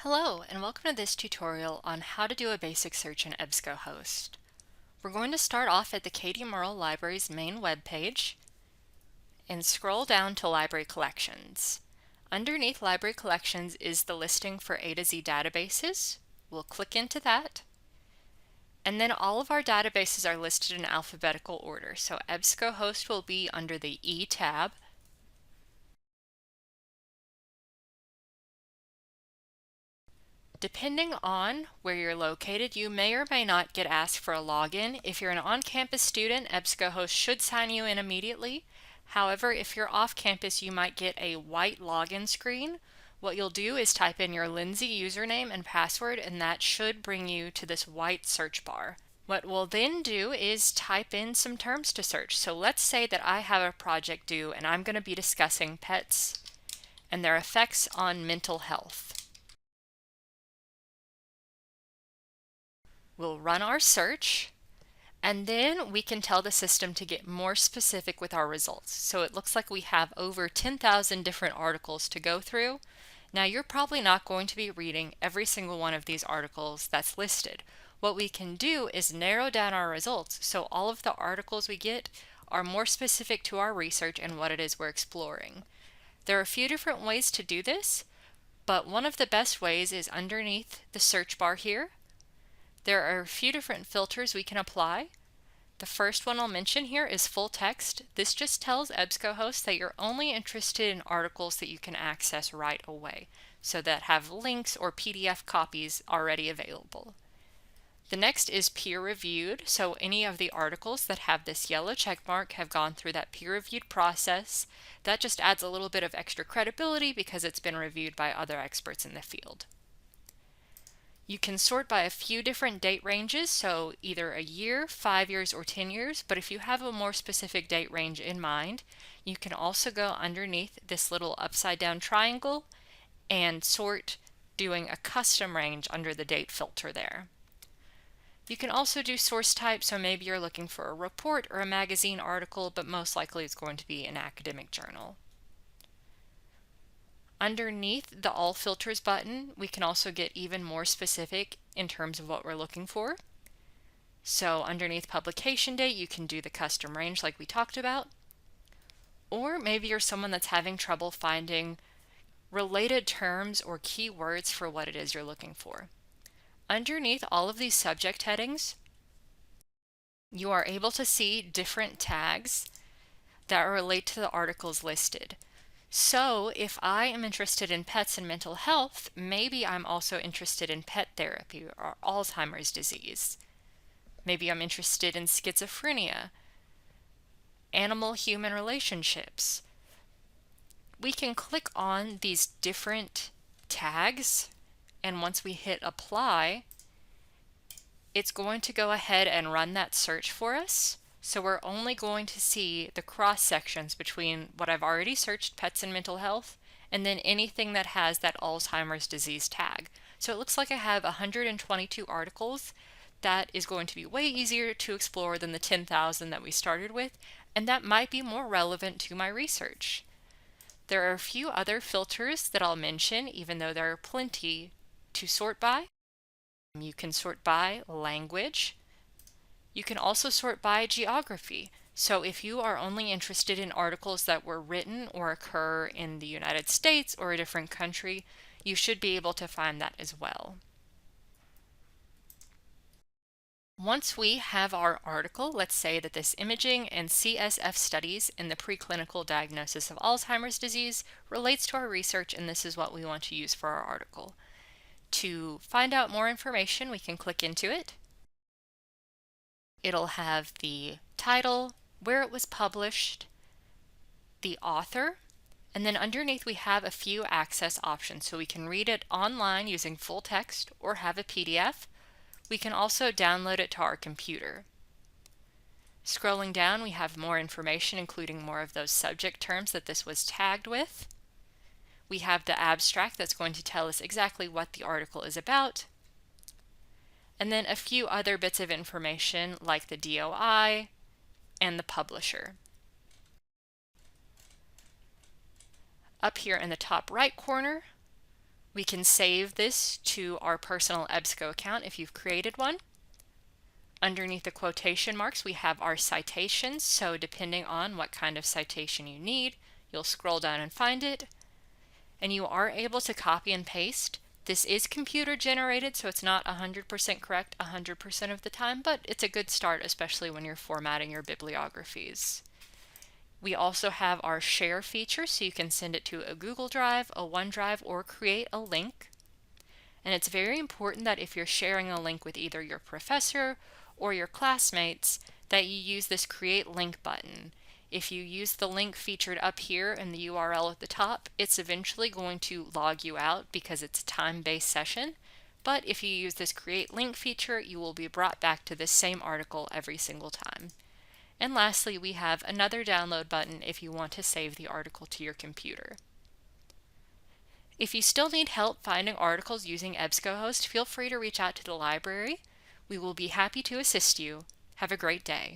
Hello, and welcome to this tutorial on how to do a basic search in EBSCOHost. We're going to start off at the Katie Murrell Library's main webpage and scroll down to Library Collections. Underneath Library Collections is the listing for A to Z databases. We'll click into that. And then all of our databases are listed in alphabetical order. So EBSCOHost will be under the E tab. Depending on where you're located, you may or may not get asked for a login. If you're an on-campus student, EBSCOHost should sign you in immediately. However, if you're off campus, you might get a white login screen. What you'll do is type in your Lindsay username and password, and that should bring you to this white search bar. What we'll then do is type in some terms to search. So let's say that I have a project due and I'm going to be discussing pets and their effects on mental health. We'll run our search, and then we can tell the system to get more specific with our results. So it looks like we have over 10,000 different articles to go through. Now you're probably not going to be reading every single one of these articles that's listed. What we can do is narrow down our results so all of the articles we get are more specific to our research and what it is we're exploring. There are a few different ways to do this, but one of the best ways is underneath the search bar here. There are a few different filters we can apply. The first one I'll mention here is full text. This just tells EBSCOHost that you're only interested in articles that you can access right away, so that have links or PDF copies already available. The next is peer-reviewed, so any of the articles that have this yellow check mark have gone through that peer-reviewed process. That just adds a little bit of extra credibility because it's been reviewed by other experts in the field. You can sort by a few different date ranges, so either a year, 5 years, or 10 years, but if you have a more specific date range in mind, you can also go underneath this little upside down triangle and sort doing a custom range under the date filter there. You can also do source type, so maybe you're looking for a report or a magazine article, but most likely it's going to be an academic journal. Underneath the All Filters button, we can also get even more specific in terms of what we're looking for. So underneath publication date, you can do the custom range like we talked about. Or maybe you're someone that's having trouble finding related terms or keywords for what it is you're looking for. Underneath all of these subject headings, you are able to see different tags that relate to the articles listed. So if I am interested in pets and mental health, maybe I'm also interested in pet therapy or Alzheimer's disease. Maybe I'm interested in schizophrenia, animal-human relationships. We can click on these different tags, and once we hit apply, it's going to go ahead and run that search for us. So we're only going to see the cross sections between what I've already searched, pets and mental health, and then anything that has that Alzheimer's disease tag. So it looks like I have 122 articles. That is going to be way easier to explore than the 10,000 that we started with, and that might be more relevant to my research. There are a few other filters that I'll mention, even though there are plenty to sort by. You can sort by language. You can also sort by geography. So if you are only interested in articles that were written or occur in the United States or a different country, you should be able to find that as well. Once we have our article, let's say that this imaging and CSF studies in the preclinical diagnosis of Alzheimer's disease relates to our research, and this is what we want to use for our article. To find out more information, we can click into it. It'll have the title, where it was published, the author, and then underneath we have a few access options. So we can read it online using full text or have a PDF. We can also download it to our computer. Scrolling down, we have more information, including more of those subject terms that this was tagged with. We have the abstract that's going to tell us exactly what the article is about. And then a few other bits of information like the DOI and the publisher. Up here in the top right corner, We can save this to our personal EBSCO account if you've created one. Underneath the quotation marks, we have our citations, so depending on what kind of citation you need, you'll scroll down and find it. And you are able to copy and paste. This is computer generated, so it's not 100% correct 100% of the time, but it's a good start, especially when you're formatting your bibliographies. We also have our share feature, so you can send it to a Google Drive, a OneDrive, or create a link. And it's very important that if you're sharing a link with either your professor or your classmates, that you use this create link button. If you use the link featured up here in the URL at the top, it's eventually going to log you out because it's a time-based session. But if you use this create link feature, you will be brought back to this same article every single time. And lastly, we have another download button if you want to save the article to your computer. If you still need help finding articles using EBSCOHost, feel free to reach out to the library. We will be happy to assist you. Have a great day.